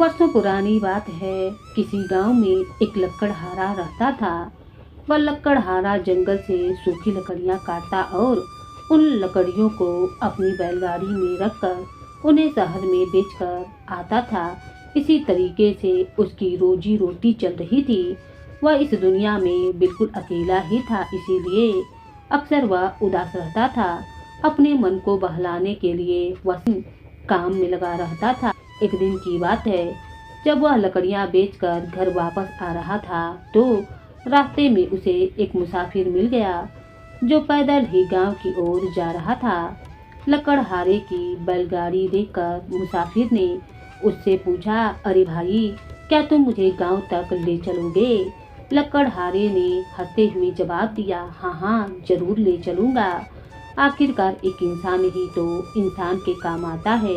वर्षों पुरानी बात है। किसी गांव में एक लकड़हारा रहता था। वह लकड़हारा जंगल से सूखी लकड़ियां काटता और उन लकड़ियों को अपनी बैलगाड़ी में रखकर उन्हें शहर में बेचकर आता था। इसी तरीके से उसकी रोजी रोटी चल रही थी। वह इस दुनिया में बिल्कुल अकेला ही था, इसीलिए अक्सर वह उदास रहता था। अपने मन को बहलाने के लिए वह काम में लगा रहता था। एक दिन की बात है, जब वह लकड़ियां बेचकर घर वापस आ रहा था तो रास्ते में उसे एक मुसाफिर मिल गया जो पैदल ही गांव की ओर जा रहा था। लकड़हारे की बैलगाड़ी देखकर मुसाफिर ने उससे पूछा, अरे भाई, क्या तुम मुझे गांव तक ले चलोगे? लकड़हारे ने हंसते हुए जवाब दिया, हाँ हाँ, जरूर ले चलूंगा। आखिरकार एक इंसान ही तो इंसान के काम आता है।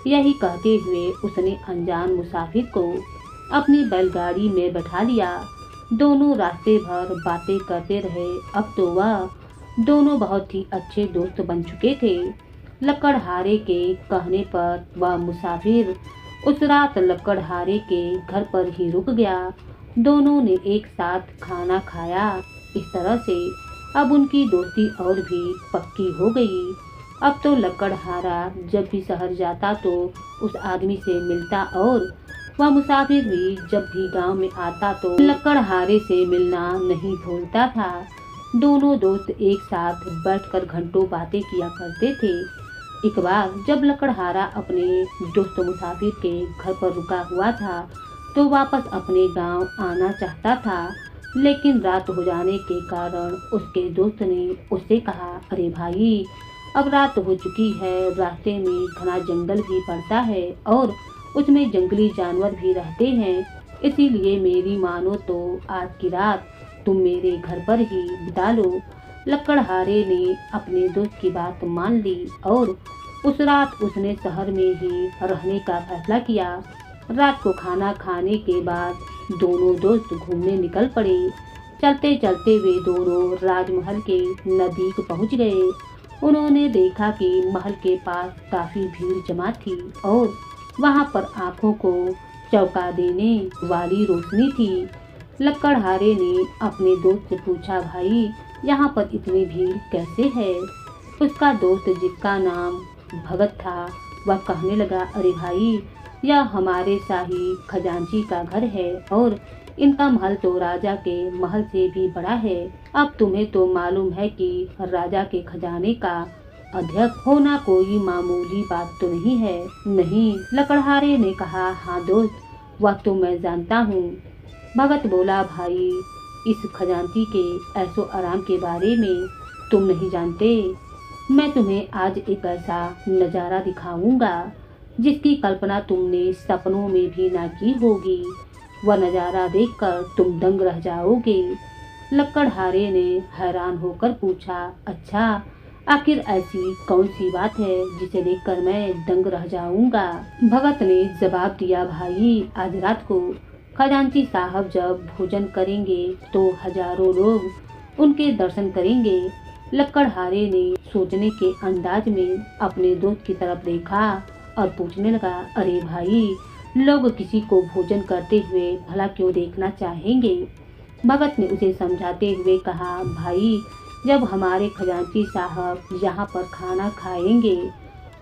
यही कहते हुए उसने अनजान मुसाफिर को अपनी बैलगाड़ी में बैठा लिया। दोनों रास्ते भर बातें करते रहे। अब तो वह दोनों बहुत ही अच्छे दोस्त बन चुके थे। लकड़हारे के कहने पर वह मुसाफिर उस रात लकड़हारे के घर पर ही रुक गया। दोनों ने एक साथ खाना खाया। इस तरह से अब उनकी दोस्ती और भी पक्की हो गई। अब तो लकड़हारा जब भी शहर जाता तो उस आदमी से मिलता और वह मुसाफिर भी जब भी गांव में आता तो लकड़हारे से मिलना नहीं भूलता था। दोनों दोस्त एक साथ बैठकर घंटों बातें किया करते थे। एक बार जब लकड़हारा अपने दोस्त मुसाफिर के घर पर रुका हुआ था तो वापस अपने गांव आना चाहता था, लेकिन रात हो जाने के कारण उसके दोस्त ने उससे कहा, अरे भाई, अब रात हो चुकी है। रास्ते में घना जंगल भी पड़ता है और उसमें जंगली जानवर भी रहते हैं, इसीलिए मेरी मानो तो आज की रात तुम मेरे घर पर ही बिता लो। लकड़हारे ने अपने दोस्त की बात मान ली और उस रात उसने शहर में ही रहने का फैसला किया। रात को खाना खाने के बाद दोनों दोस्त घूमने निकल पड़े। चलते चलते वे दोनों राजमहल के नजदीक पहुंच गए। उन्होंने देखा कि महल के पास काफी भीड़ जमा थी और वहां पर आंखों को चौंका देने वाली रोशनी थी। लकड़हारे ने अपने दोस्त से पूछा, भाई, यहाँ पर इतनी भीड़ कैसे है? उसका दोस्त, जिसका नाम भगत था, वह कहने लगा, अरे भाई, यह हमारे शाही खजांची का घर है और इनका महल तो राजा के महल से भी बड़ा है। अब तुम्हें तो मालूम है कि राजा के खजाने का अध्यक्ष होना कोई मामूली बात तो नहीं है। नहीं, लकड़हारे ने कहा, हाँ दोस्त, वह तो मैं जानता हूँ। भगत बोला, भाई, इस खजांची के ऐशो आराम के बारे में तुम नहीं जानते। मैं तुम्हें आज एक ऐसा नज़ारा दिखाऊंगा जिसकी कल्पना तुमने सपनों में भी ना की होगी। वह नज़ारा देखकर तुम दंग रह जाओगे। लकड़हारे ने हैरान होकर पूछा, अच्छा, आखिर ऐसी कौन सी बात है जिसे देखकर मैं दंग रह जाऊंगा? भगत ने जवाब दिया, भाई, आज रात को खजांची साहब जब भोजन करेंगे तो हजारों लोग उनके दर्शन करेंगे। लकड़हारे ने सोचने के अंदाज में अपने दोस्त की तरफ देखा और पूछने लगा, अरे भाई, लोग किसी को भोजन करते हुए भला क्यों देखना चाहेंगे? भगत ने उसे समझाते हुए कहा, भाई, जब हमारे खजांची साहब यहाँ पर खाना खाएंगे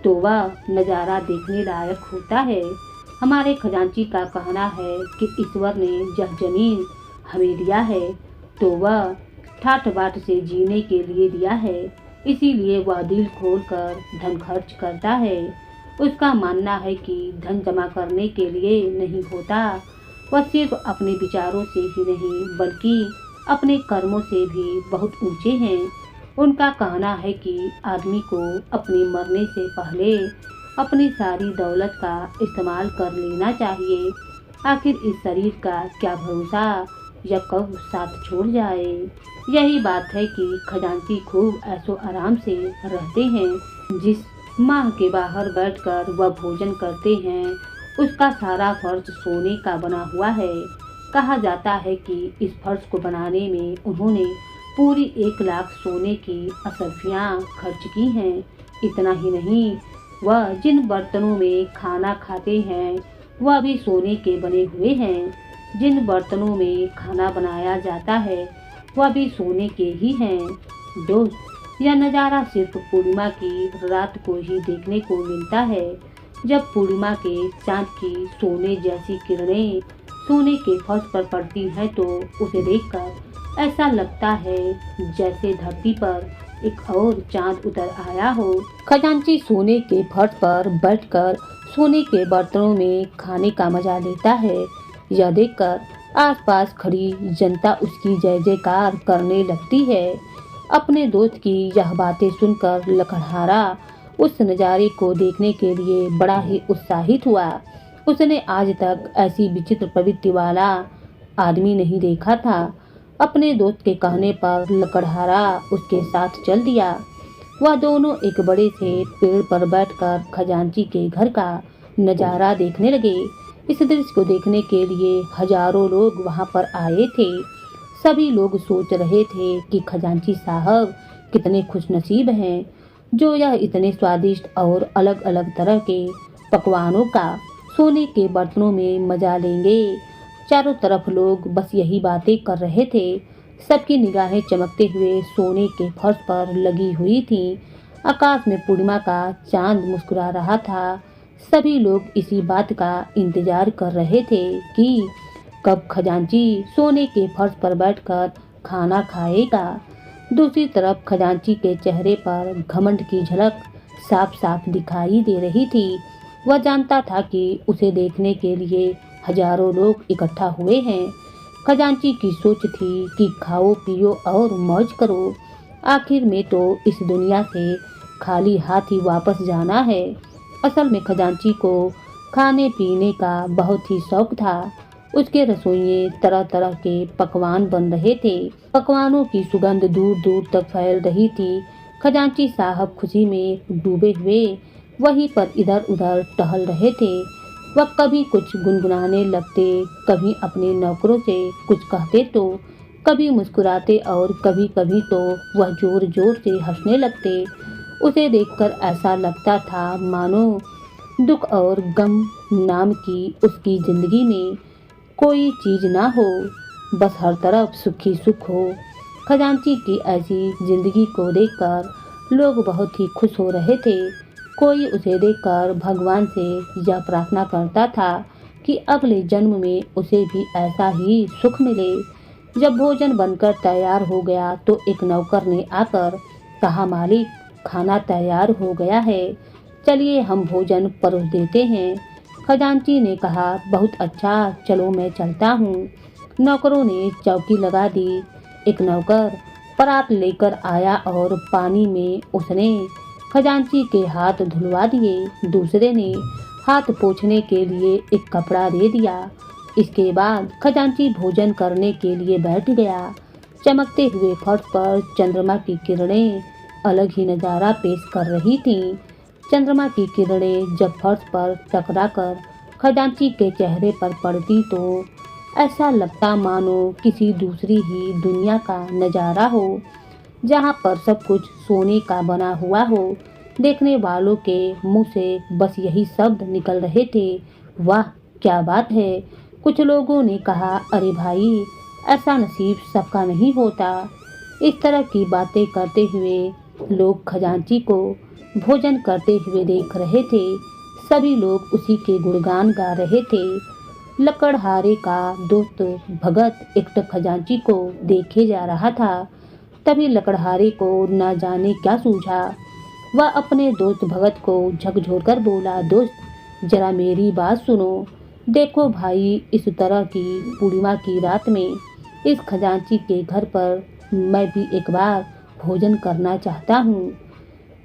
तो वह नज़ारा देखने लायक होता है। हमारे खजांची का कहना है कि ईश्वर ने यह जमीन हमें दिया है तो वह ठाट बाट से जीने के लिए दिया है, इसीलिए वह दिल खोल कर धन खर्च करता है। उसका मानना है कि धन जमा करने के लिए नहीं होता, वह सिर्फ अपने विचारों से ही नहीं बल्कि अपने कर्मों से भी बहुत ऊंचे हैं। उनका कहना है कि आदमी को अपने मरने से पहले अपनी सारी दौलत का इस्तेमाल कर लेना चाहिए। आखिर इस शरीर का क्या भरोसा या कब साथ छोड़ जाए। यही बात है कि खजांची खूब ऐशो आराम से रहते हैं। जिस माह के बाहर बैठकर वह भोजन करते हैं उसका सारा फर्श सोने का बना हुआ है। कहा जाता है कि इस फर्श को बनाने में उन्होंने पूरी 1 लाख सोने की असरफियाँ खर्च की हैं। इतना ही नहीं, वह जिन बर्तनों में खाना खाते हैं वह भी सोने के बने हुए हैं। जिन बर्तनों में खाना बनाया जाता है वह भी सोने के ही हैं। दोस्त, यह नज़ारा सिर्फ पूर्णिमा की रात को ही देखने को मिलता है। जब पूर्णिमा के चांद की सोने जैसी किरणें सोने के फर्श पर पड़ती हैं तो उसे देखकर ऐसा लगता है जैसे धरती पर एक और चांद उतर आया हो। खजांची सोने के फर्श पर बैठकर सोने के बर्तनों में खाने का मजा लेता है। यह देखकर आसपास खड़ी जनता उसकी जय जयकार करने लगती है। अपने दोस्त की यह बातें सुनकर लकड़हारा उस नज़ारे को देखने के लिए बड़ा ही उत्साहित हुआ। उसने आज तक ऐसी विचित्र प्रवृत्ति वाला आदमी नहीं देखा था। अपने दोस्त के कहने पर लकड़हारा उसके साथ चल दिया। वह दोनों एक बड़े से पेड़ पर बैठकर खजांची के घर का नज़ारा देखने लगे। इस दृश्य को देखने के लिए हजारों लोग वहां पर आए थे। सभी लोग सोच रहे थे कि खजांची साहब कितने खुशनसीब हैं जो यह इतने स्वादिष्ट और अलग अलग तरह के पकवानों का सोने के बर्तनों में मजा लेंगे। चारों तरफ लोग बस यही बातें कर रहे थे। सबकी निगाहें चमकते हुए सोने के फर्श पर लगी हुई थीं। आकाश में पूर्णिमा का चांद मुस्कुरा रहा था। सभी लोग इसी बात का इंतजार कर रहे थे कि कब खजांची सोने के फर्श पर बैठकर खाना खाएगा। दूसरी तरफ खजांची के चेहरे पर घमंड की झलक साफ साफ दिखाई दे रही थी। वह जानता था कि उसे देखने के लिए हजारों लोग इकट्ठा हुए हैं। खजांची की सोच थी कि खाओ पियो और मौज करो। आखिर में तो इस दुनिया से खाली हाथ ही वापस जाना है। असल में खजांची को खाने पीने का बहुत ही शौक था। उसके रसोइये तरह तरह के पकवान बन रहे थे। पकवानों की सुगंध दूर दूर तक फैल रही थी। खजांची साहब खुशी में डूबे हुए वहीं पर इधर उधर टहल रहे थे। वह कभी कुछ गुनगुनाने लगते, कभी अपने नौकरों से कुछ कहते तो कभी मुस्कुराते और कभी कभी तो वह जोर जोर से हंसने लगते। उसे देखकर ऐसा लगता था मानो दुख और गम नाम की उसकी जिंदगी में कोई चीज ना हो, बस हर तरफ सुखी सुख हो। खजांची की ऐसी जिंदगी को देखकर लोग बहुत ही खुश हो रहे थे। कोई उसे देखकर भगवान से यह प्रार्थना करता था कि अगले जन्म में उसे भी ऐसा ही सुख मिले। जब भोजन बनकर तैयार हो गया तो एक नौकर ने आकर कहा, मालिक खाना तैयार हो गया है, चलिए हम भोजन परोस देते हैं। खजांची ने कहा, बहुत अच्छा, चलो मैं चलता हूँ। नौकरों ने चौकी लगा दी। एक नौकर परात लेकर आया और पानी में उसने खजांची के हाथ धुलवा दिए। दूसरे ने हाथ पोंछने के लिए एक कपड़ा दे दिया। इसके बाद खजांची भोजन करने के लिए बैठ गया। चमकते हुए फर्श पर चंद्रमा की किरणें अलग ही नज़ारा पेश कर रही थीं। चंद्रमा की किरणें जब फर्श पर टकराकर खजांची के चेहरे पर पड़ती तो ऐसा लगता मानो किसी दूसरी ही दुनिया का नज़ारा हो, जहाँ पर सब कुछ सोने का बना हुआ हो। देखने वालों के मुंह से बस यही शब्द निकल रहे थे, वाह क्या बात है। कुछ लोगों ने कहा, अरे भाई ऐसा नसीब सबका नहीं होता। इस तरह की बातें करते हुए लोग खजांची को भोजन करते हुए देख रहे थे। सभी लोग उसी के गुणगान गा रहे थे। लकड़हारे का दोस्त भगत एकटक खजांची को देखे जा रहा था। तभी लकड़हारे को न जाने क्या सूझा। वह अपने दोस्त भगत को झकझोरकर बोला, दोस्त जरा मेरी बात सुनो। देखो भाई, इस तरह की पूर्णिमा की रात में इस खजांची के घर पर मैं भी एक बार भोजन करना चाहता हूँ।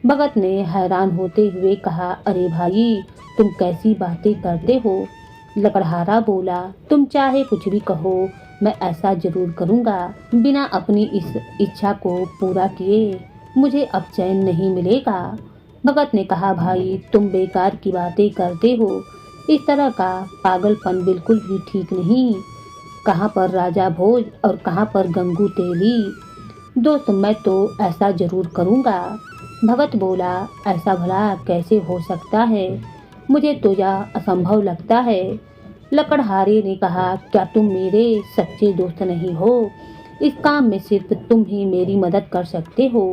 भगत ने हैरान होते हुए कहा, अरे भाई तुम कैसी बातें करते हो। लकड़हारा बोला, तुम चाहे कुछ भी कहो, मैं ऐसा जरूर करूँगा। बिना अपनी इस इच्छा को पूरा किए मुझे अब चैन नहीं मिलेगा। भगत ने कहा, भाई तुम बेकार की बातें करते हो। इस तरह का पागलपन बिल्कुल भी ठीक नहीं। कहाँ पर राजा भोज और कहाँ पर गंगू तेली। दोस्त मैं तो ऐसा जरूर करूँगा। भगत बोला, ऐसा भला कैसे हो सकता है। मुझे तो यह असंभव लगता है। लकड़हारे ने कहा, क्या तुम मेरे सच्चे दोस्त नहीं हो? इस काम में सिर्फ तुम ही मेरी मदद कर सकते हो।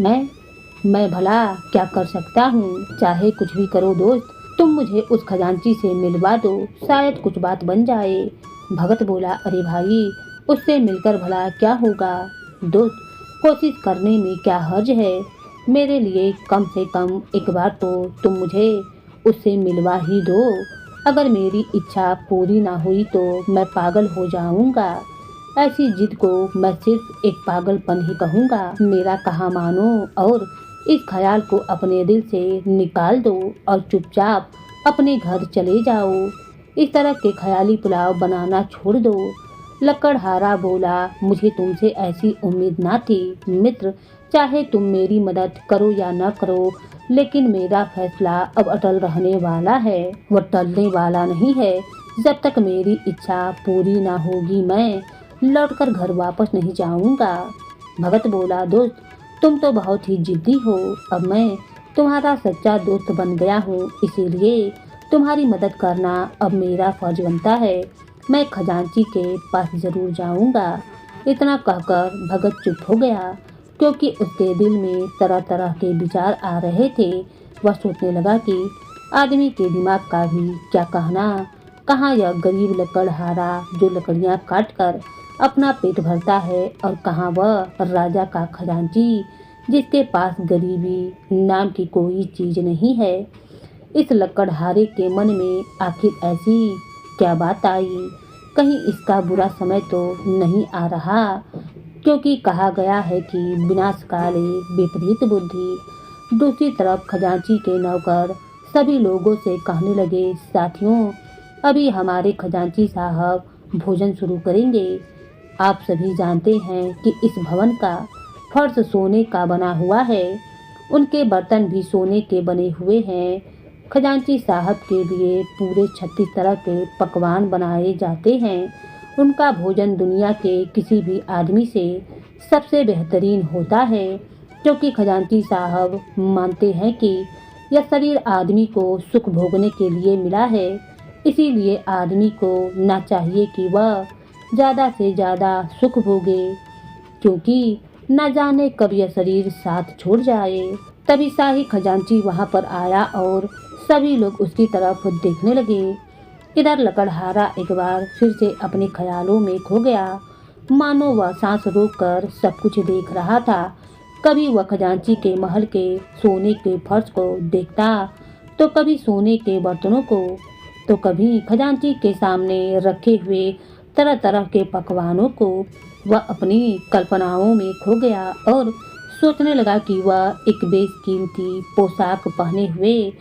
मैं भला क्या कर सकता हूँ? चाहे कुछ भी करो दोस्त, तुम मुझे उस खजांची से मिलवा दो, शायद कुछ बात बन जाए। भगत बोला, अरे भाई, उससे मिलकर भला क्या होगा? दोस्त, कोशिश करने में क्या हर्ज है? मेरे लिए कम से कम एक बार तो तुम मुझे उससे मिलवा ही दो। अगर मेरी इच्छा पूरी ना हुई तो मैं पागल हो जाऊंगा। ऐसी जिद को मैं सिर्फ एक पागलपन ही कहूँगा। मेरा कहा मानो और इस ख्याल को अपने दिल से निकाल दो और चुपचाप अपने घर चले जाओ। इस तरह के ख्याली पुलाव बनाना छोड़ दो। लकड़हारा बोला, मुझे तुमसे ऐसी उम्मीद ना थी मित्र। चाहे तुम मेरी मदद करो या न करो, लेकिन मेरा फैसला अब अटल रहने वाला है। वह टलने वाला नहीं है। जब तक मेरी इच्छा पूरी ना होगी मैं लौटकर घर वापस नहीं जाऊंगा। भगत बोला, दोस्त, तुम तो बहुत ही जिद्दी हो। अब मैं तुम्हारा सच्चा दोस्त बन गया हूँ, इसीलिए तुम्हारी मदद करना अब मेरा फर्ज बनता है। मैं खजांची के पास जरूर जाऊंगा। इतना कहकर भगत चुप हो गया, क्योंकि उसके दिल में तरह तरह के विचार आ रहे थे। वह सोचने लगा कि आदमी के दिमाग का भी क्या कहना। कहाँ यह गरीब लकड़हारा जो लकड़ियाँ काट कर अपना पेट भरता है, और कहाँ वह राजा का खजांची जिसके पास गरीबी नाम की कोई चीज नहीं है। इस लकड़हारे के मन में आखिर ऐसी क्या बात आई? कहीं इसका बुरा समय तो नहीं आ रहा? क्योंकि कहा गया है कि विनाश काले विपरीत बुद्धि। दूसरी तरफ खजांची के नौकर सभी लोगों से कहने लगे, साथियों, अभी हमारे खजांची साहब भोजन शुरू करेंगे। आप सभी जानते हैं कि इस भवन का फर्श सोने का बना हुआ है। उनके बर्तन भी सोने के बने हुए हैं। खजांची साहब के लिए पूरे 36 तरह के पकवान बनाए जाते हैं। उनका भोजन दुनिया के किसी भी आदमी से सबसे बेहतरीन होता है, क्योंकि खजांची साहब मानते हैं कि यह शरीर आदमी को सुख भोगने के लिए मिला है। इसीलिए आदमी को ना चाहिए कि वह ज़्यादा से ज़्यादा सुख भोगे, क्योंकि न जाने कब यह शरीर साथ छोड़ जाए। तभी शाही खजांची वहाँ पर आया और सभी लोग उसकी तरफ देखने लगे। इधर लकड़हारा एक बार फिर से अपने ख्यालों में खो गया, मानो वह सांस रोककर सब कुछ देख रहा था। कभी वह खजांची के महल के सोने के फर्श को देखता, तो कभी सोने के बर्तनों को, तो कभी खजांची के सामने रखे हुए तरह तरह के पकवानों को। वह अपनी कल्पनाओं में खो गया और सोचने लगा कि वह एक बेशकीमती पोशाक पहने हुए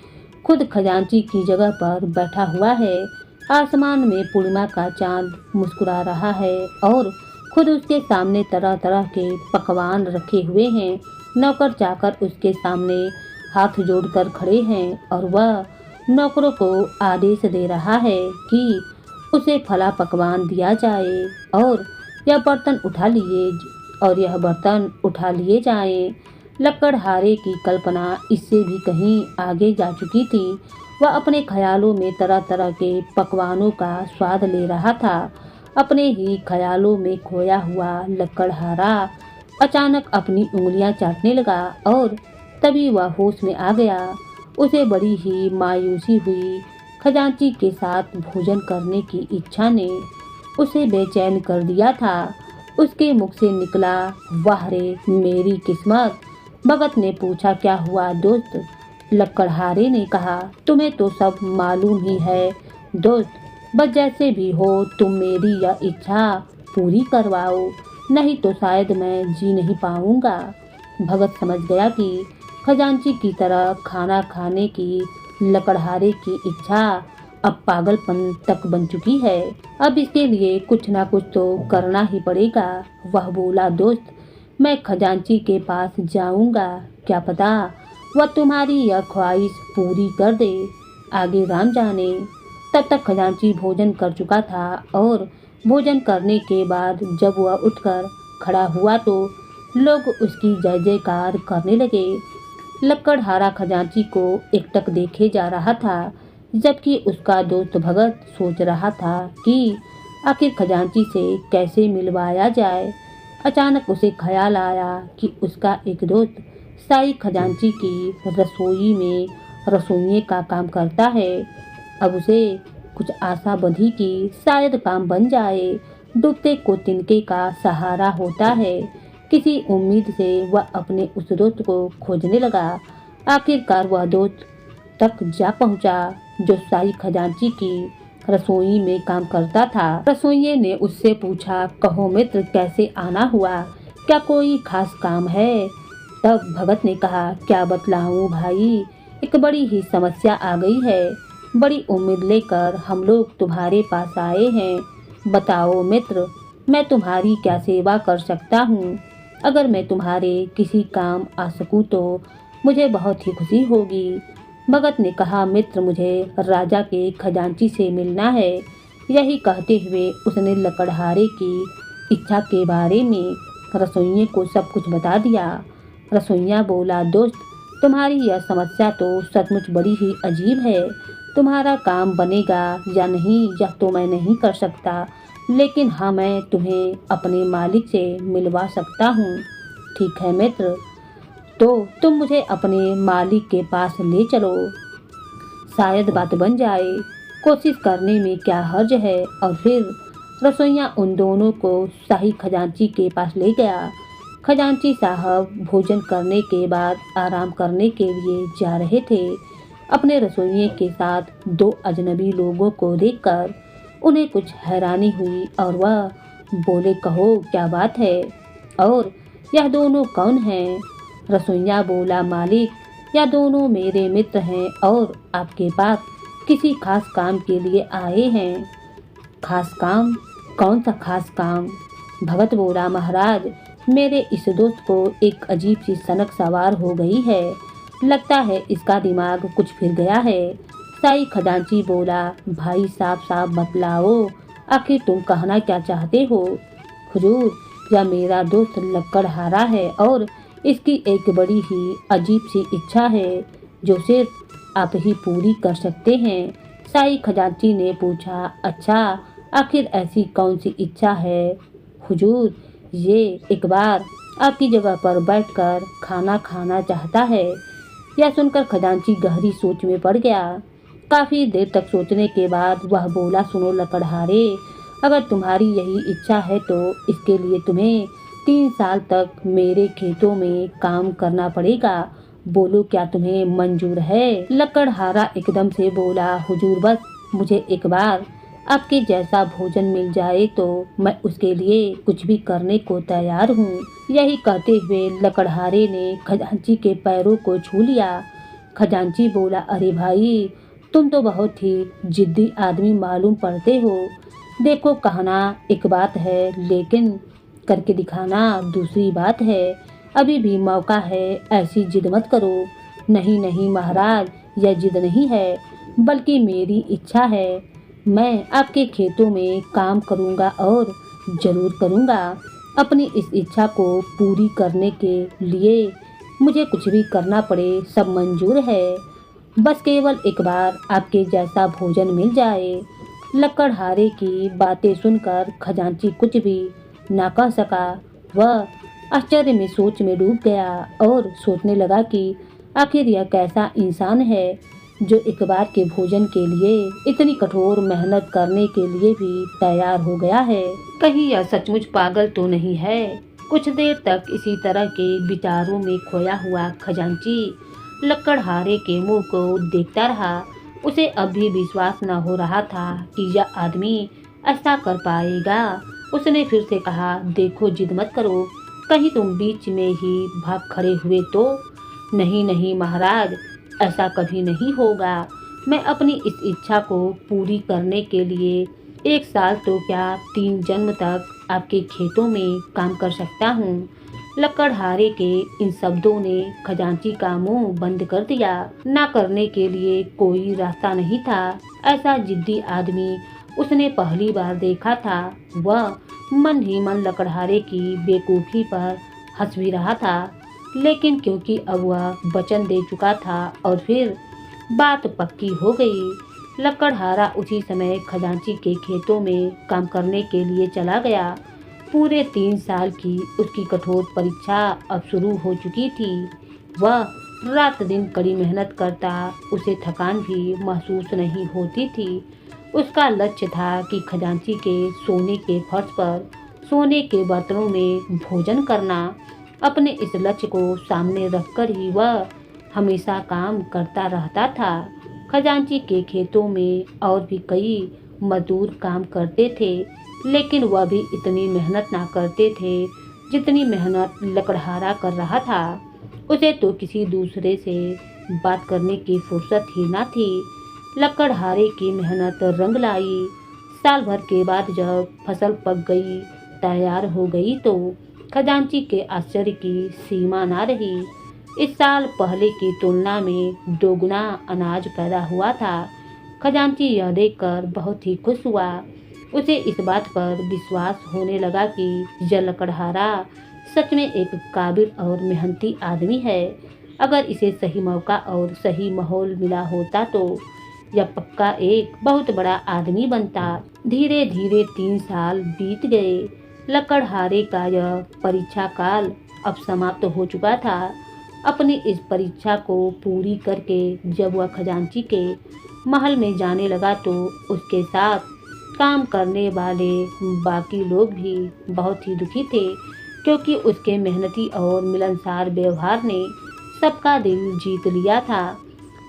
खुद खजांची की जगह पर बैठा हुआ है। आसमान में पूर्णिमा का चांद मुस्कुरा रहा है और खुद उसके सामने तरह तरह के पकवान रखे हुए हैं। नौकर चाकर उसके सामने हाथ जोड़कर खड़े हैं और वह नौकरों को आदेश दे रहा है कि उसे फला पकवान दिया जाए और यह बर्तन उठा लिए जाएं। लकड़हारे की कल्पना इससे भी कहीं आगे जा चुकी थी। वह अपने ख्यालों में तरह तरह के पकवानों का स्वाद ले रहा था। अपने ही ख्यालों में खोया हुआ लकड़हारा अचानक अपनी उंगलियां चाटने लगा और तभी वह होश में आ गया। उसे बड़ी ही मायूसी हुई। खजांची के साथ भोजन करने की इच्छा ने उसे बेचैन कर दिया था। उसके मुख से निकला, वाह रे मेरी किस्मत। भगत ने पूछा, क्या हुआ दोस्त? लकड़हारे ने कहा, तुम्हें तो सब मालूम ही है दोस्त, बस जैसे भी हो तुम मेरी यह इच्छा पूरी करवाओ, नहीं तो शायद मैं जी नहीं पाऊंगा। भगत समझ गया कि खजांची की तरह खाना खाने की लकड़हारे की इच्छा अब पागलपन तक बन चुकी है। अब इसके लिए कुछ ना कुछ तो करना ही पड़ेगा। वह बोला, दोस्त, मैं खजांची के पास जाऊंगा, क्या पता वह तुम्हारी यह ख्वाहिश पूरी कर दे, आगे राम जाने। तब तक खजांची भोजन कर चुका था और भोजन करने के बाद जब वह उठकर खड़ा हुआ तो लोग उसकी जय जयकार करने लगे। लकड़हारा खजांची को एकटक देखे जा रहा था, जबकि उसका दोस्त भगत सोच रहा था कि आखिर खजांची से कैसे मिलवाया जाए। अचानक उसे ख्याल आया कि उसका एक दोस्त साई खजांची की रसोई में रसोइये का काम करता है। अब उसे कुछ आशा बंधी कि शायद काम बन जाए। डूबते को तिनके का सहारा होता है। किसी उम्मीद से वह अपने उस दोस्त को खोजने लगा। आखिरकार वह दोस्त तक जा पहुंचा जो साई खजांची की रसोई में काम करता था। रसोइये ने उससे पूछा, कहो मित्र, कैसे आना हुआ? क्या कोई खास काम है? तब भगत ने कहा, क्या बतलाऊं भाई, एक बड़ी ही समस्या आ गई है। बड़ी उम्मीद लेकर हम लोग तुम्हारे पास आए हैं। बताओ मित्र, मैं तुम्हारी क्या सेवा कर सकता हूँ? अगर मैं तुम्हारे किसी काम आ सकूँ तो मुझे बहुत ही खुशी होगी। भगत ने कहा, मित्र, मुझे राजा के खजांची से मिलना है। यही कहते हुए उसने लकड़हारे की इच्छा के बारे में रसोइये को सब कुछ बता दिया। रसोइया बोला, दोस्त, तुम्हारी यह समस्या तो सचमुच बड़ी ही अजीब है। तुम्हारा काम बनेगा या नहीं यह तो मैं नहीं कर सकता, लेकिन हाँ, मैं तुम्हें अपने मालिक से मिलवा सकता हूँ। ठीक है मित्र, तो तुम मुझे अपने मालिक के पास ले चलो, शायद बात बन जाए। कोशिश करने में क्या हर्ज है। और फिर रसोइया उन दोनों को शाही खजांची के पास ले गया। खजांची साहब भोजन करने के बाद आराम करने के लिए जा रहे थे। अपने रसोइये के साथ दो अजनबी लोगों को देखकर उन्हें कुछ हैरानी हुई और वह बोले, कहो क्या बात है, और यह दोनों कौन हैं? रसोइया बोला, मालिक, यह दोनों मेरे मित्र हैं और आपके पास किसी खास काम के लिए आए हैं। खास काम? कौन सा खास काम? भगत बोला, महाराज, मेरे इस दोस्त को एक अजीब सी सनक सवार हो गई है। लगता है इसका दिमाग कुछ फिर गया है। साई खजांची बोला, भाई साफ साफ बतलाओ, आखिर तुम कहना क्या चाहते हो? हुजूर, यह मेरा दोस्त लकड़हारा है और इसकी एक बड़ी ही अजीब सी इच्छा है जो सिर्फ आप ही पूरी कर सकते हैं। साई खजांची ने पूछा, अच्छा, आखिर ऐसी कौन सी इच्छा है? हुजूर, ये एक बार आपकी जगह पर बैठकर खाना खाना चाहता है। यह सुनकर खजांची गहरी सोच में पड़ गया। काफी देर तक सोचने के बाद वह बोला, सुनो लकड़हारे, अगर तुम्हारी यही इच्छा है तो इसके लिए तुम्हें 3 साल तक मेरे खेतों में काम करना पड़ेगा। बोलो, क्या तुम्हें मंजूर है? लकड़हारा एकदम से बोला, हुजूर, बस मुझे एक बार आपके जैसा भोजन मिल जाए तो मैं उसके लिए कुछ भी करने को तैयार हूँ। यही कहते हुए लकड़हारे ने खजांची के पैरों को छू लिया। खजांची बोला, अरे भाई, तुम तो बहुत ही जिद्दी आदमी मालूम पड़ते हो। देखो, कहना एक बात है लेकिन करके दिखाना दूसरी बात है। अभी भी मौका है, ऐसी जिद मत करो। नहीं नहीं महाराज, यह जिद नहीं है बल्कि मेरी इच्छा है। मैं आपके खेतों में काम करूंगा और जरूर करूंगा। अपनी इस इच्छा को पूरी करने के लिए मुझे कुछ भी करना पड़े, सब मंजूर है। बस केवल एक बार आपके जैसा भोजन मिल जाए। लकड़हारे की बातें सुनकर खजांची कुछ भी ना कह सका। वह आश्चर्य में सोच में डूब गया और सोचने लगा कि आखिर यह कैसा इंसान है जो एक बार के भोजन के लिए इतनी कठोर मेहनत करने के लिए भी तैयार हो गया है। कहीं यह सचमुच पागल तो नहीं है? कुछ देर तक इसी तरह के विचारों में खोया हुआ खजांची लकड़हारे के मुंह को देखता रहा। उसे अब भी विश्वास न हो रहा था कि यह आदमी ऐसा कर पाएगा। उसने फिर से कहा, देखो, जिद मत करो, कहीं तुम बीच में ही भाग खड़े हुए तो। नहीं नहीं महाराज, ऐसा कभी नहीं होगा। मैं अपनी इस इच्छा को पूरी करने के लिए 1 साल तो क्या 3 जन्म तक आपके खेतों में काम कर सकता हूँ। लकड़हारे के इन शब्दों ने खजांची का मुंह बंद कर दिया। ना करने के लिए कोई रास्ता नहीं था। ऐसा जिद्दी आदमी उसने पहली बार देखा था। वह मन ही मन लकड़हारे की बेवकूफ़ी पर हंस भी रहा था। लेकिन क्योंकि अब वह वचन दे चुका था और फिर बात पक्की हो गई, लकड़हारा उसी समय खजांची के खेतों में काम करने के लिए चला गया। पूरे 3 साल की उसकी कठोर परीक्षा अब शुरू हो चुकी थी। वह रात दिन कड़ी मेहनत करता, उसे थकान भी महसूस नहीं होती थी। उसका लक्ष्य था कि खजांची के सोने के फर्श पर सोने के बर्तनों में भोजन करना। अपने इस लक्ष्य को सामने रखकर ही वह हमेशा काम करता रहता था। खजांची के खेतों में और भी कई मजदूर काम करते थे, लेकिन वह भी इतनी मेहनत ना करते थे जितनी मेहनत लकड़हारा कर रहा था। उसे तो किसी दूसरे से बात करने की फुर्सत ही ना थी। लकड़हारे की मेहनत रंग लाई। साल भर के बाद जब फसल पक गई, तैयार हो गई, तो खजांची के आश्चर्य की सीमा ना रही। इस साल पहले की तुलना में दोगुना अनाज पैदा हुआ था। खजांची यह देखकर बहुत ही खुश हुआ। उसे इस बात पर विश्वास होने लगा कि यह लकड़हारा सच में एक काबिल और मेहनती आदमी है। अगर इसे सही मौका और सही माहौल मिला होता तो यह पक्का एक बहुत बड़ा आदमी बनता। धीरे धीरे 3 साल बीत गए। लकड़हारे का यह परीक्षा काल अब समाप्त हो चुका था। अपनी इस परीक्षा को पूरी करके जब वह खजांची के महल में जाने लगा तो उसके साथ काम करने वाले बाकी लोग भी बहुत ही दुखी थे, क्योंकि उसके मेहनती और मिलनसार व्यवहार ने सबका दिल जीत लिया था।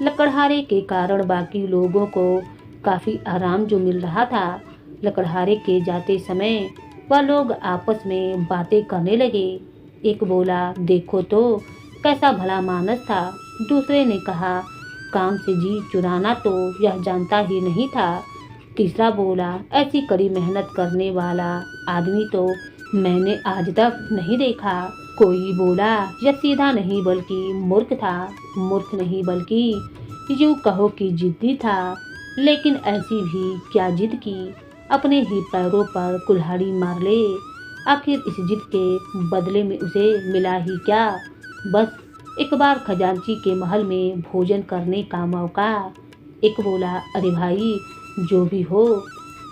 लकड़हारे के कारण बाकी लोगों को काफ़ी आराम जो मिल रहा था। लकड़हारे के जाते समय वह लोग आपस में बातें करने लगे। एक बोला, देखो तो कैसा भला मानस था। दूसरे ने कहा, काम से जी चुराना तो यह जानता ही नहीं था। तीसरा बोला, ऐसी कड़ी मेहनत करने वाला आदमी तो मैंने आज तक नहीं देखा। कोई बोला, यह सीधा नहीं बल्कि मूर्ख था। मूर्ख नहीं बल्कि यूँ कहो कि जिद्दी था। लेकिन ऐसी भी क्या जिद की, अपने ही पैरों पर कुल्हाड़ी मार ले। आखिर इस जिद के बदले में उसे मिला ही क्या? बस एक बार खजांची के महल में भोजन करने का मौका। एक बोला, अरे भाई, जो भी हो,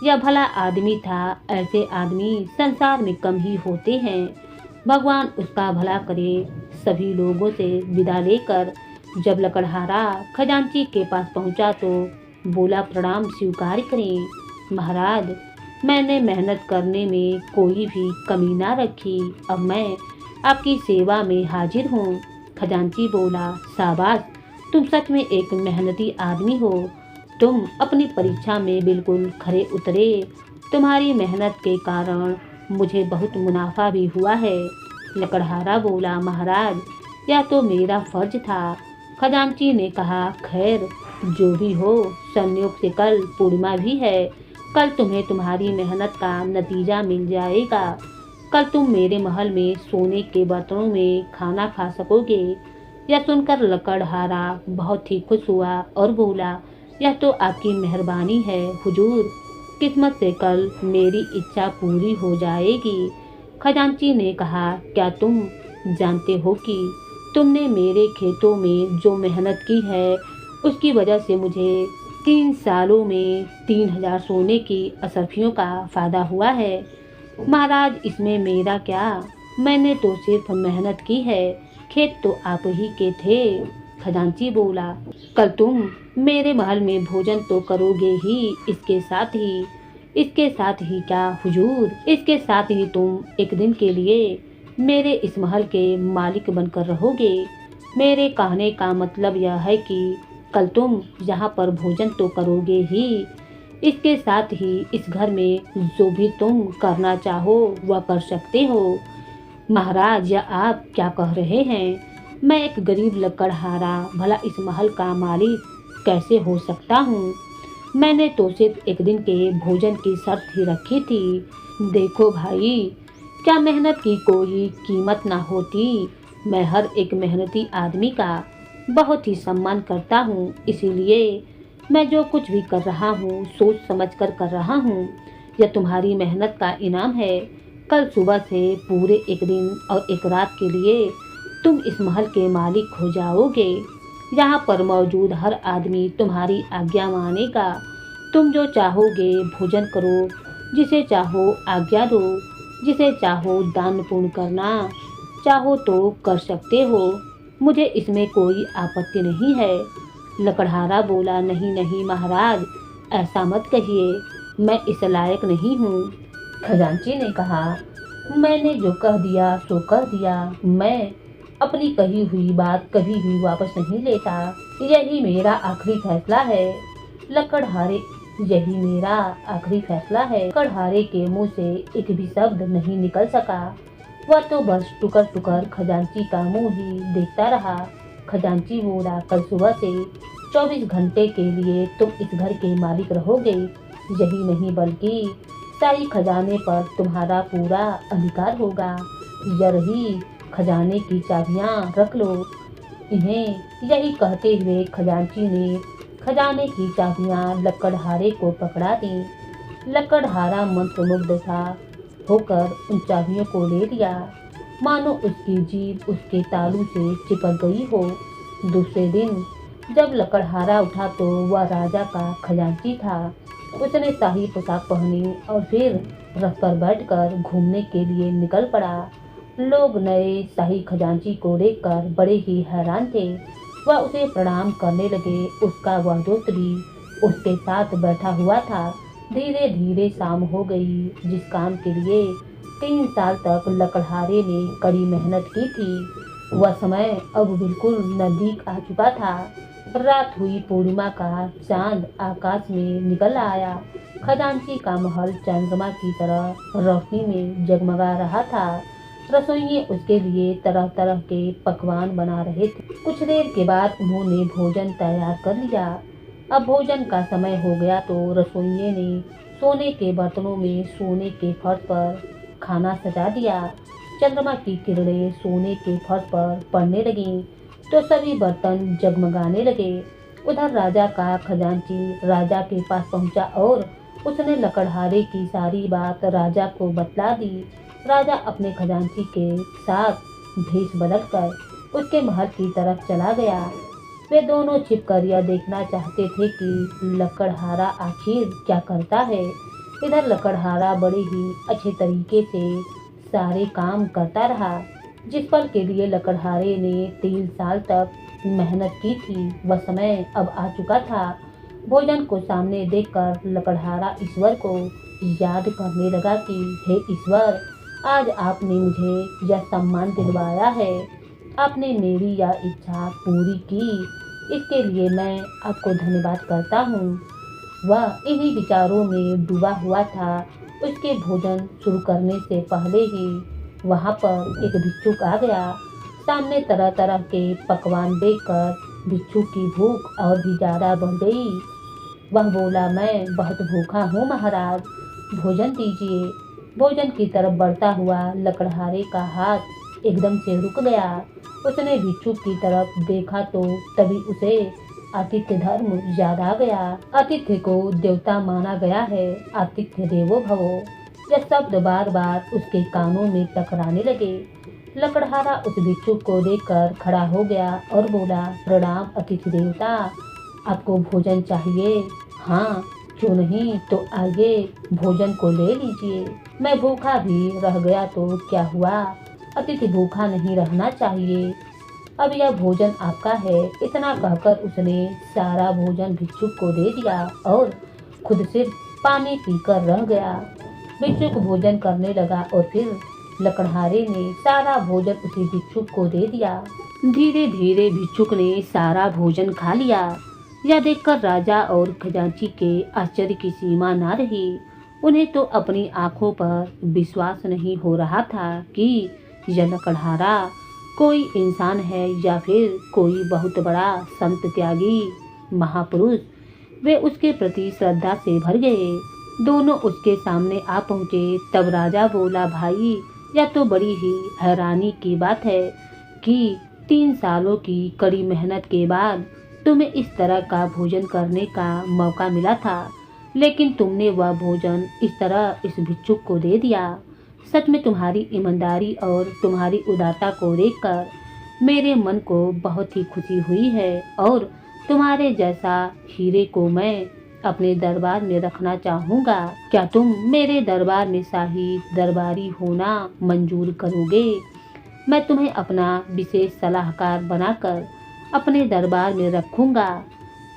यह भला आदमी था। ऐसे आदमी संसार में कम ही होते हैं। भगवान उसका भला करे। सभी लोगों से विदा लेकर जब लकड़हारा खजांची के पास पहुंचा तो बोला, प्रणाम स्वीकार करें महाराज, मैंने मेहनत करने में कोई भी कमी ना रखी। अब मैं आपकी सेवा में हाजिर हूँ। खजांची बोला, शाबाश, तुम सच में एक मेहनती आदमी हो। तुम अपनी परीक्षा में बिल्कुल खरे उतरे। तुम्हारी मेहनत के कारण मुझे बहुत मुनाफा भी हुआ है। लकड़हारा बोला, महाराज, यह तो मेरा फर्ज था। खजांची ने कहा, खैर जो भी हो, संयोग से कल पूर्णिमा भी है। कल तुम्हें तुम्हारी मेहनत का नतीजा मिल जाएगा। कल तुम मेरे महल में सोने के बर्तनों में खाना खा सकोगे। यह सुनकर लकड़हारा बहुत ही खुश हुआ और बोला, यह तो आपकी मेहरबानी है हुजूर। किस्मत से कल मेरी इच्छा पूरी हो जाएगी। खजांची ने कहा, क्या तुम जानते हो कि तुमने मेरे खेतों में जो मेहनत की है उसकी वजह से मुझे 3 सालों में 3000 सोने की असरफियों का फायदा हुआ है। महाराज, इसमें मेरा क्या, मैंने तो सिर्फ मेहनत की है, खेत तो आप ही के थे। खजांची बोला, कल तुम मेरे महल में भोजन तो करोगे ही, इसके साथ ही क्या हुजूर, इसके साथ ही तुम एक दिन के लिए मेरे इस महल के मालिक बनकर रहोगे। मेरे कहने का मतलब यह है कि कल तुम यहाँ पर भोजन तो करोगे ही, इसके साथ ही इस घर में जो भी तुम करना चाहो वह कर सकते हो। महाराज, यह आप क्या कह रहे हैं? मैं एक गरीब लकड़हारा भला इस महल का मालिक कैसे हो सकता हूँ? मैंने तो सिर्फ एक दिन के भोजन की शर्त ही रखी थी। देखो भाई, क्या मेहनत की कोई कीमत ना होती? मैं हर एक मेहनती आदमी का बहुत ही सम्मान करता हूँ, इसीलिए मैं जो कुछ भी कर रहा हूँ सोच समझ कर रहा हूँ। यह तुम्हारी मेहनत का इनाम है। कल सुबह से पूरे एक दिन और एक रात के लिए तुम इस महल के मालिक हो जाओगे। यहाँ पर मौजूद हर आदमी तुम्हारी आज्ञा मानेगा। तुम जो चाहोगे भोजन करो, जिसे चाहो आज्ञा दो, जिसे चाहो दान पुण्य करना चाहो तो कर सकते हो। मुझे इसमें कोई आपत्ति नहीं है। लकड़हारा बोला, नहीं नहीं महाराज, ऐसा मत कहिए, मैं इस लायक नहीं हूँ। खजांची ने कहा, मैंने जो कह दिया सो कह दिया। मैं अपनी कही हुई बात कभी भी वापस नहीं लेता। यही मेरा आखिरी फैसला है। लकड़हारे यही मेरा आखिरी फैसला है। लकड़हारे के मुंह से एक भी शब्द नहीं निकल सका। वह तो बस टुकर टुकर खजांची का मुंह ही देखता रहा। खजांची बोला, कल सुबह से 24 घंटे के लिए तुम इस घर के मालिक रहोगे। यही नहीं बल्कि शाही खजाने पर तुम्हारा पूरा अधिकार होगा। यही खजाने की चाबियां रख लो। इन्हें यही कहते हुए खजांची ने खजाने की चाबियां लकड़हारे को पकड़ा दी। लकड़हारा मंत्रमुग्ध सा होकर उन चाबियों को ले लिया, मानो उसकी जीभ उसके तालू से चिपक गई हो। दूसरे दिन जब लकड़हारा उठा तो वह राजा का खजांची था। उसने शाही पोशाक पहनी और फिर रथ पर बैठकर घूमने के लिए निकल पड़ा। लोग नए शाही खजांची को देखकर बड़े ही हैरान थे। वह उसे प्रणाम करने लगे। उसका वह दोस्त भी उसके साथ बैठा हुआ था। धीरे धीरे शाम हो गई। जिस काम के लिए 3 साल तक लकड़हारे ने कड़ी मेहनत की थी, वह समय अब बिल्कुल नजदीक आ चुका था। रात हुई, पूर्णिमा का चांद आकाश में निकल आया। खजांची का महल चंद्रमा की तरह रोशनी में जगमगा रहा था। रसोइये उसके लिए तरह तरह के पकवान बना रहे थे। कुछ देर के बाद उन्होंने भोजन तैयार कर लिया। अब भोजन का समय हो गया तो रसोइये ने सोने के बर्तनों में सोने के फर्श पर खाना सजा दिया। चंद्रमा की किरणें सोने के फर्श पर पड़ने लगीं तो सभी बर्तन जगमगाने लगे। उधर राजा का खजांची राजा के पास पहुंचा और उसने लकड़हारे की सारी बात राजा को बतला दी। राजा अपने खजांची के साथ भेष बदलकर उसके महल की तरफ चला गया। वे दोनों छिपकर यह देखना चाहते थे कि लकड़हारा आखिर क्या करता है। इधर लकड़हारा बड़े ही अच्छे तरीके से सारे काम करता रहा। जिस पल के लिए लकड़हारे ने 3 साल तक मेहनत की थी, वह समय अब आ चुका था। भोजन को सामने देखकर लकड़हारा ईश्वर को याद करने लगा कि हे ईश्वर, आज आपने मुझे यह सम्मान दिलवाया है। आपने मेरी यह इच्छा पूरी की, इसके लिए मैं आपको धन्यवाद करता हूँ। वह इन्हीं विचारों में डूबा हुआ था। उसके भोजन शुरू करने से पहले ही वहाँ पर एक भिक्षुक आ गया। सामने तरह तरह के पकवान देखकर भिक्षुक की भूख और भी ज़्यादा बढ़ गई। वह बोला, मैं बहुत भूखा हूँ महाराज, भोजन दीजिए। भोजन की तरफ बढ़ता हुआ लकड़हारे का हाथ एकदम से रुक गया। उसने भिक्षुक की तरफ देखा तो तभी उसे आतिथ्य धर्म याद आ गया। आतिथ्य को देवता माना गया है। आतिथ्य देवो भवो, यह शब्द बार बार उसके कानों में टकराने लगे। लकड़हारा उस भिक्षुक को देखकर खड़ा हो गया और बोला, प्रणाम अतिथि देवता, आपको भोजन चाहिए? हाँ, क्यों नहीं, तो आइए भोजन को ले लीजिए। मैं भूखा भी रह गया तो क्या हुआ, अतिथि भूखा नहीं रहना चाहिए। अब यह भोजन आपका है। इतना कहकर उसने सारा भोजन भिक्षुक को दे दिया और खुद सिर्फ पानी पीकर रह गया। भिक्षुक भोजन करने लगा और फिर लकड़हारे ने सारा भोजन उसी भिक्षुक को दे दिया। धीरे धीरे भिक्षुक ने सारा भोजन खा लिया। यह देखकर राजा और खजांची के आश्चर्य की सीमा न रही। उन्हें तो अपनी आंखों पर विश्वास नहीं हो रहा था कि यह लकड़हारा कोई इंसान है या फिर कोई बहुत बड़ा संत, त्यागी, महापुरुष। वे उसके प्रति श्रद्धा से भर गए। दोनों उसके सामने आ पहुँचे। तब राजा बोला, भाई, यह तो बड़ी ही हैरानी की बात है कि 3 सालों की कड़ी मेहनत के बाद तुम्हें इस तरह का भोजन करने का मौका मिला था, लेकिन तुमने वह भोजन इस तरह इस भिक्षुक को दे दिया। सच में तुम्हारी ईमानदारी और तुम्हारी उदारता को देखकर मेरे मन को बहुत ही खुशी हुई है और तुम्हारे जैसा हीरे को मैं अपने दरबार में रखना चाहूँगा। क्या तुम मेरे दरबार में शाही दरबारी होना मंजूर करोगे? मैं तुम्हें अपना विशेष सलाहकार बनाकर अपने दरबार में रखूँगा।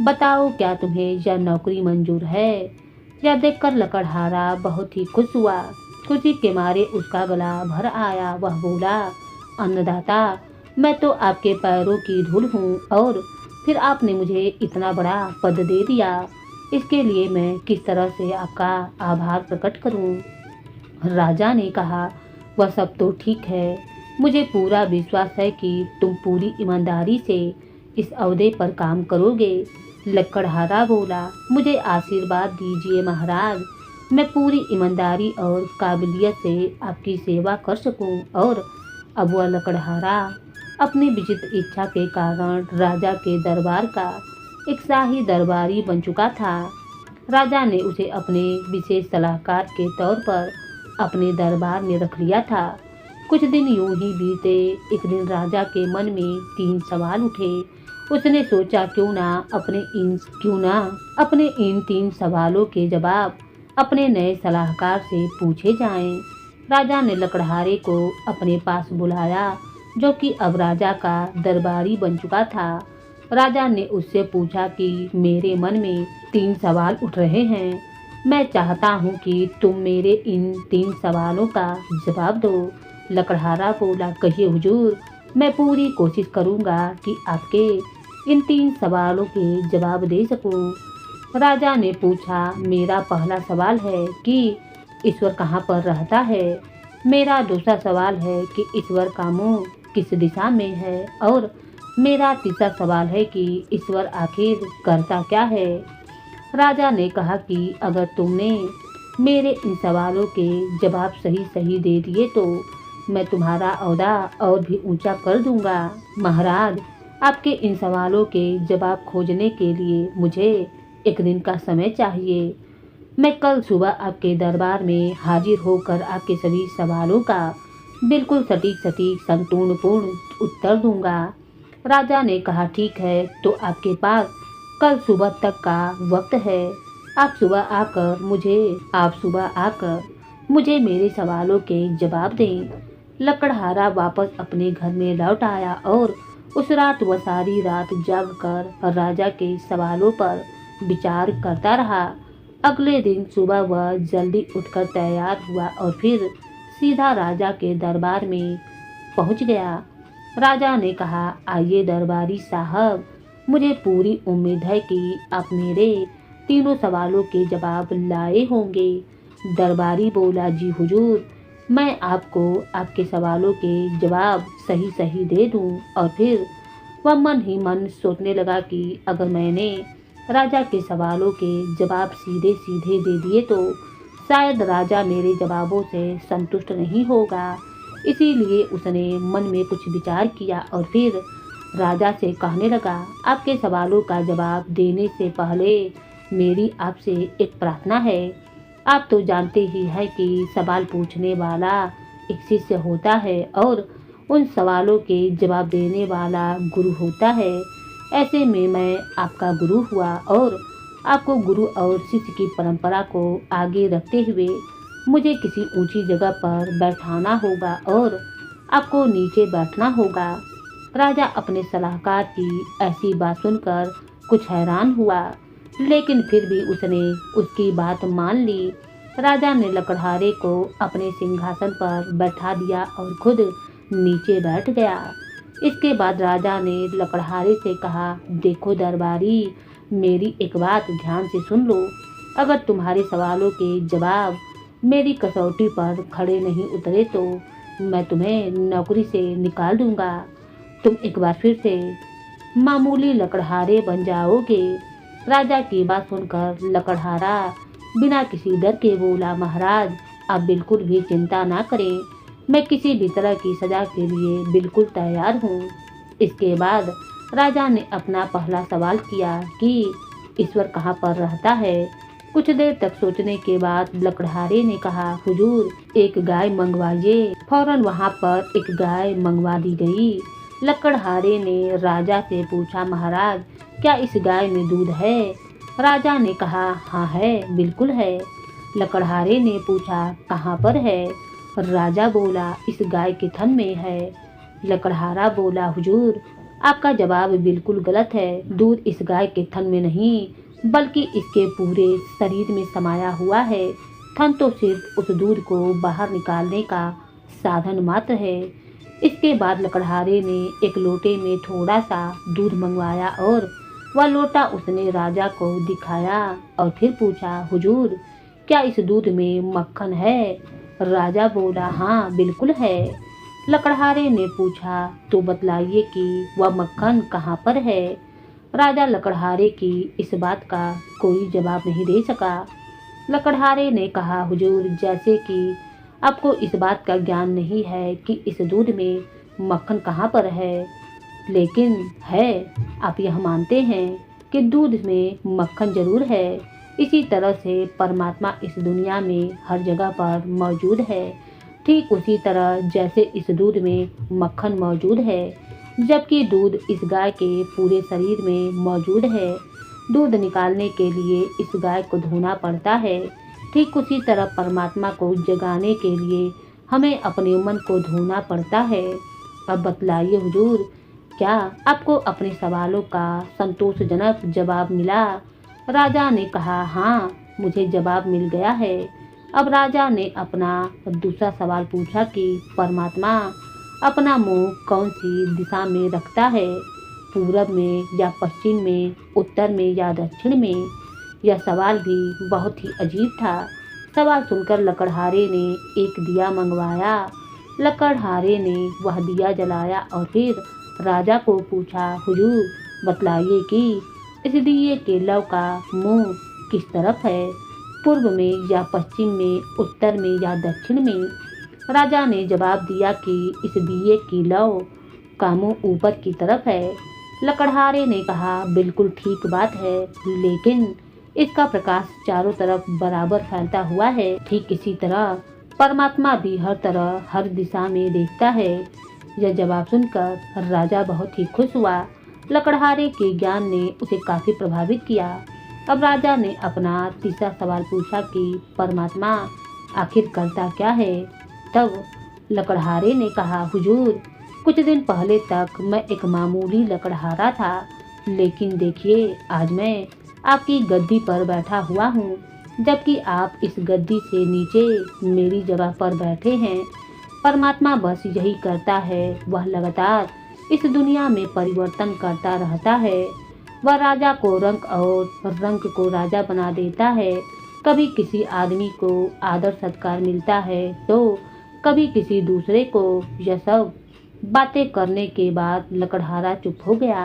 बताओ, क्या तुम्हें यह नौकरी मंजूर है? यह देखकर लकड़हारा बहुत ही खुश हुआ। खुशी के मारे उसका गला भर आया। वह बोला, अन्नदाता, मैं तो आपके पैरों की धूल हूँ और फिर आपने मुझे इतना बड़ा पद दे दिया। इसके लिए मैं किस तरह से आपका आभार प्रकट करूँ? राजा ने कहा, वह सब तो ठीक है। मुझे पूरा विश्वास है कि तुम पूरी ईमानदारी से इस ओहदे पर काम करोगे। लकड़हारा बोला, मुझे आशीर्वाद दीजिए महाराज, मैं पूरी ईमानदारी और काबिलियत से आपकी सेवा कर सकूं। और अब वह लकड़हारा अपनी विचित्र इच्छा के कारण राजा के दरबार का एक शाही दरबारी बन चुका था। राजा ने उसे अपने विशेष सलाहकार के तौर पर अपने दरबार में रख लिया था। कुछ दिन यूं ही बीते। एक दिन राजा के मन में 3 सवाल उठे। उसने सोचा, क्यों ना अपने इन 3 सवालों के जवाब अपने नए सलाहकार से पूछे जाएं। राजा ने लकड़हारे को अपने पास बुलाया, जो कि अब राजा का दरबारी बन चुका था। राजा ने उससे पूछा कि मेरे मन में 3 सवाल उठ रहे हैं। मैं चाहता हूँ कि तुम मेरे इन 3 सवालों का जवाब दो। लकड़हारा बोला, कहिए हुजूर, मैं पूरी कोशिश करूँगा कि आपके इन 3 सवालों के जवाब दे सकूं। राजा ने पूछा, मेरा पहला सवाल है कि ईश्वर कहाँ पर रहता है। मेरा दूसरा सवाल है कि ईश्वर का मुंह किस दिशा में है। और मेरा तीसरा सवाल है कि ईश्वर आखिर करता क्या है। राजा ने कहा कि अगर तुमने मेरे इन सवालों के जवाब सही सही दे दिए तो मैं तुम्हारा ओहदा और भी ऊंचा कर दूंगा। महाराज, आपके इन सवालों के जवाब खोजने के लिए मुझे 1 दिन का समय चाहिए। मैं कल सुबह आपके दरबार में हाजिर होकर आपके सभी सवालों का बिल्कुल सटीक संतुलनपूर्ण उत्तर दूंगा। राजा ने कहा, ठीक है, तो आपके पास कल सुबह तक का वक्त है। आप सुबह आकर मुझे मेरे सवालों के जवाब दें। लकड़हारा वापस अपने घर में लौट आया और उस रात वह सारी रात जागकर राजा के सवालों पर विचार करता रहा। अगले दिन सुबह वह जल्दी उठकर तैयार हुआ और फिर सीधा राजा के दरबार में पहुंच गया। राजा ने कहा, आइए दरबारी साहब, मुझे पूरी उम्मीद है कि आप मेरे तीनों सवालों के जवाब लाए होंगे। दरबारी बोला, जी हुजूर, मैं आपको आपके सवालों के जवाब सही सही दे दूं। और फिर वह मन ही मन सोचने लगा कि अगर मैंने राजा के सवालों के जवाब सीधे सीधे दे दिए तो शायद राजा मेरे जवाबों से संतुष्ट नहीं होगा। इसीलिए उसने मन में कुछ विचार किया और फिर राजा से कहने लगा, आपके सवालों का जवाब देने से पहले मेरी आपसे एक प्रार्थना है। आप तो जानते ही हैं कि सवाल पूछने वाला एक शिष्य होता है और उन सवालों के जवाब देने वाला गुरु होता है। ऐसे में मैं आपका गुरु हुआ और आपको गुरु और शिष्य की परंपरा को आगे रखते हुए मुझे किसी ऊंची जगह पर बैठाना होगा और आपको नीचे बैठना होगा। राजा अपने सलाहकार की ऐसी बात सुनकर कुछ हैरान हुआ, लेकिन फिर भी उसने उसकी बात मान ली। राजा ने लकड़हारे को अपने सिंहासन पर बैठा दिया और खुद नीचे बैठ गया। इसके बाद राजा ने लकड़हारे से कहा, देखो दरबारी, मेरी एक बात ध्यान से सुन लो। अगर तुम्हारे सवालों के जवाब मेरी कसौटी पर खड़े नहीं उतरे तो मैं तुम्हें नौकरी से निकाल दूंगा। तुम एक बार फिर से मामूली लकड़हारे बन जाओगे। राजा की बात सुनकर लकड़हारा बिना किसी डर के बोला, महाराज, आप बिल्कुल भी चिंता ना करें, मैं किसी भी तरह की सजा के लिए बिल्कुल तैयार हूँ। इसके बाद राजा ने अपना पहला सवाल किया कि ईश्वर कहाँ पर रहता है। कुछ देर तक सोचने के बाद लकड़हारे ने कहा, हुजूर, एक गाय मंगवाइए। फौरन वहाँ पर एक गाय मंगवा दी गई। लकड़हारे ने राजा से पूछा, महाराज क्या इस गाय में दूध है? राजा ने कहा, हाँ है, बिल्कुल है। लकड़हारे ने पूछा, कहाँ पर है? राजा बोला, इस गाय के थन में है। लकड़हारा बोला, हुजूर आपका जवाब बिल्कुल गलत है। दूध इस गाय के थन में नहीं बल्कि इसके पूरे शरीर में समाया हुआ है। थन तो सिर्फ उस दूध को बाहर निकालने का साधन मात्र है। इसके बाद लकड़हारे ने एक लोटे में थोड़ा सा दूध मंगवाया और वह लोटा उसने राजा को दिखाया और फिर पूछा, हुजूर क्या इस दूध में मक्खन है? राजा बोला, हाँ बिल्कुल है। लकड़हारे ने पूछा, तो बतलाइए कि वह मक्खन कहाँ पर है? राजा लकड़हारे की इस बात का कोई जवाब नहीं दे सका। लकड़हारे ने कहा, हुजूर जैसे कि आपको इस बात का ज्ञान नहीं है कि इस दूध में मक्खन कहाँ पर है, लेकिन है, आप यह मानते हैं कि दूध में मक्खन जरूर है। इसी तरह से परमात्मा इस दुनिया में हर जगह पर मौजूद है। ठीक उसी तरह जैसे इस दूध में मक्खन मौजूद है, जबकि दूध इस गाय के पूरे शरीर में मौजूद है। दूध निकालने के लिए इस गाय को धोना पड़ता है। ठीक उसी तरह परमात्मा को जगाने के लिए हमें अपने मन को धोना पड़ता है। अब बतलाइए हुजूर, क्या आपको अपने सवालों का संतोषजनक जवाब मिला? राजा ने कहा, हाँ मुझे जवाब मिल गया है। अब राजा ने अपना दूसरा सवाल पूछा कि परमात्मा अपना मुंह कौन सी दिशा में रखता है, पूरब में या पश्चिम में, उत्तर में या दक्षिण में? यह सवाल भी बहुत ही अजीब था। सवाल सुनकर लकड़हारे ने एक दिया मंगवाया। लकड़हारे ने वह दिया जलाया और फिर राजा को पूछा, हुजूर बतलाइए कि इस दिए के लौ का मुंह किस तरफ है, पूर्व में या पश्चिम में, उत्तर में या दक्षिण में? राजा ने जवाब दिया कि इस दिए की लौ का मुंह ऊपर की तरफ है। लकड़हारे ने कहा, बिल्कुल ठीक बात है, लेकिन इसका प्रकाश चारों तरफ बराबर फैलता हुआ है। ठीक इसी तरह परमात्मा भी हर तरह हर दिशा में देखता है। यह जवाब सुनकर राजा बहुत ही खुश हुआ। लकड़हारे के ज्ञान ने उसे काफी प्रभावित किया। अब राजा ने अपना तीसरा सवाल पूछा कि परमात्मा आखिर करता क्या है? तब लकड़हारे ने कहा, हुजूर कुछ दिन पहले तक मैं एक मामूली लकड़हारा था, लेकिन देखिए आज मैं आपकी गद्दी पर बैठा हुआ हूँ, जबकि आप इस गद्दी से नीचे मेरी जगह पर बैठे हैं। परमात्मा बस यही करता है, वह लगातार इस दुनिया में परिवर्तन करता रहता है। वह राजा को रंक और रंक को राजा बना देता है। कभी किसी आदमी को आदर सत्कार मिलता है तो कभी किसी दूसरे को। यह सब बातें करने के बाद लकड़हारा चुप हो गया।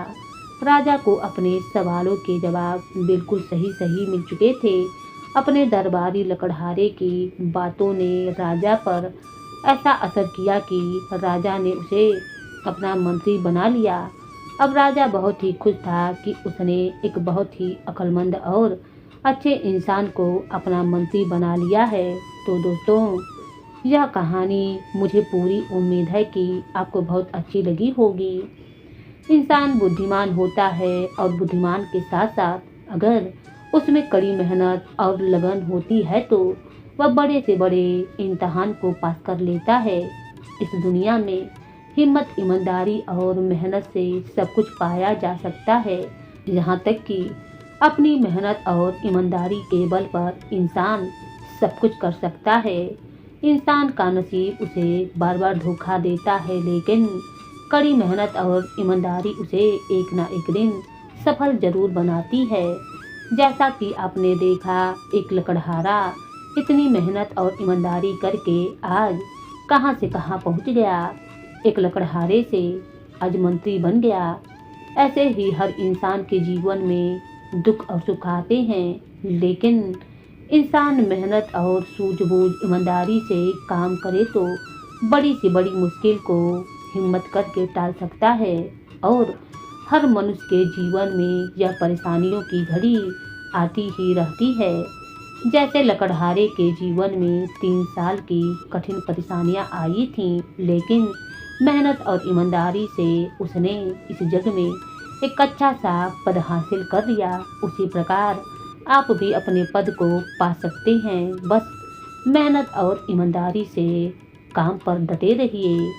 राजा को अपने सवालों के जवाब बिल्कुल सही सही मिल चुके थे। अपने दरबारी लकड़हारे की बातों ने राजा पर ऐसा असर किया कि राजा ने उसे अपना मंत्री बना लिया। अब राजा बहुत ही खुश था कि उसने एक बहुत ही अक्लमंद और अच्छे इंसान को अपना मंत्री बना लिया है। तो दोस्तों, यह कहानी मुझे पूरी उम्मीद है कि आपको बहुत अच्छी लगी होगी। इंसान बुद्धिमान होता है और बुद्धिमान के साथ साथ अगर उसमें कड़ी मेहनत और लगन होती है तो वह बड़े से बड़े इम्तहान को पास कर लेता है। इस दुनिया में हिम्मत, ईमानदारी और मेहनत से सब कुछ पाया जा सकता है। यहाँ तक कि अपनी मेहनत और ईमानदारी के बल पर इंसान सब कुछ कर सकता है। इंसान का नसीब उसे बार बार धोखा देता है, लेकिन कड़ी मेहनत और ईमानदारी उसे एक ना एक दिन सफल जरूर बनाती है। जैसा कि आपने देखा, एक लकड़हारा इतनी मेहनत और ईमानदारी करके आज कहां से कहां पहुंच गया। एक लकड़हारे से आज मंत्री बन गया। ऐसे ही हर इंसान के जीवन में दुख और सुख आते हैं, लेकिन इंसान मेहनत और सूझबूझ ईमानदारी से काम करे तो बड़ी से बड़ी मुश्किल को हिम्मत करके टाल सकता है। और हर मनुष्य के जीवन में यह परेशानियों की घड़ी आती ही रहती है। जैसे लकड़हारे के जीवन में 3 साल की कठिन परेशानियां आई थीं, लेकिन मेहनत और ईमानदारी से उसने इस जग में एक अच्छा सा पद हासिल कर लिया। उसी प्रकार आप भी अपने पद को पा सकते हैं। बस मेहनत और ईमानदारी से काम पर डटे रहिए।